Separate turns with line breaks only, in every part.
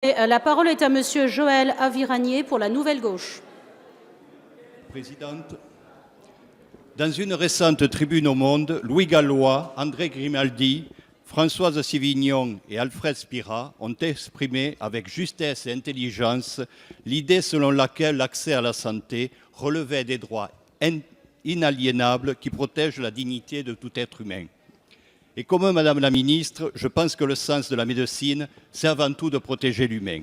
La parole est à Monsieur Joël Aviragnet pour la Nouvelle Gauche.
Présidente, dans une récente tribune au Monde, Louis Gallois, André Grimaldi, Françoise Sivignon et Alfred Spira ont exprimé avec justesse et intelligence l'idée selon laquelle l'accès à la santé relevait des droits inaliénables qui protègent la dignité de tout être humain. Et comme Madame la Ministre, je pense que le sens de la médecine, c'est avant tout de protéger l'humain.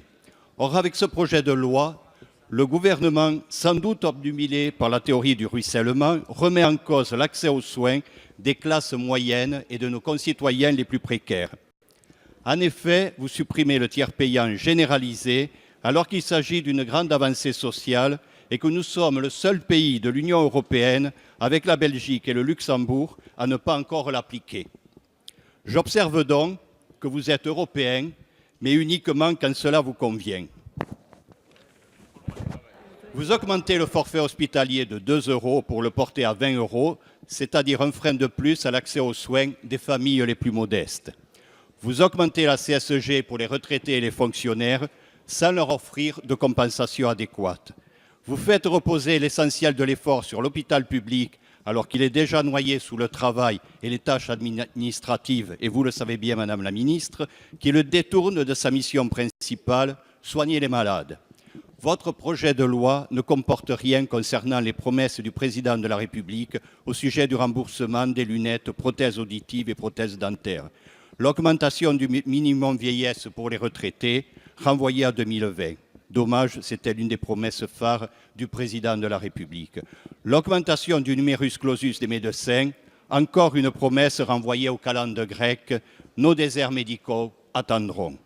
Or, avec ce projet de loi, le gouvernement, sans doute obnubilé par la théorie du ruissellement, remet en cause l'accès aux soins des classes moyennes et de nos concitoyens les plus précaires. En effet, vous supprimez le tiers payant généralisé alors qu'il s'agit d'une grande avancée sociale et que nous sommes le seul pays de l'Union européenne, avec la Belgique et le Luxembourg, à ne pas encore l'appliquer. J'observe donc que vous êtes européen, mais uniquement quand cela vous convient. Vous augmentez le forfait hospitalier de 2 € pour le porter à 20 €, c'est-à-dire un frein de plus à l'accès aux soins des familles les plus modestes. Vous augmentez la CSG pour les retraités et les fonctionnaires sans leur offrir de compensation adéquate. Vous faites reposer l'essentiel de l'effort sur l'hôpital public alors qu'il est déjà noyé sous le travail et les tâches administratives, et vous le savez bien, Madame la Ministre, qui le détourne de sa mission principale, soigner les malades. Votre projet de loi ne comporte rien concernant les promesses du Président de la République au sujet du remboursement des lunettes, prothèses auditives et prothèses dentaires. L'augmentation du minimum vieillesse pour les retraités, renvoyée à 2020. Dommage, c'était l'une des promesses phares du Président de la République. L'augmentation du numerus clausus des médecins, encore une promesse renvoyée aux calendes grecques. Nos déserts médicaux attendront.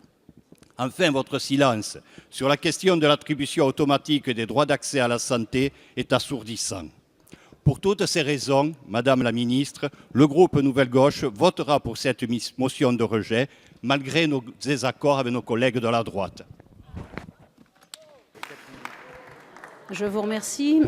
Enfin, votre silence sur la question de l'attribution automatique des droits d'accès à la santé est assourdissant. Pour toutes ces raisons, Madame la Ministre, le groupe Nouvelle Gauche votera pour cette motion de rejet, malgré nos désaccords avec nos collègues de la droite.
Je vous remercie.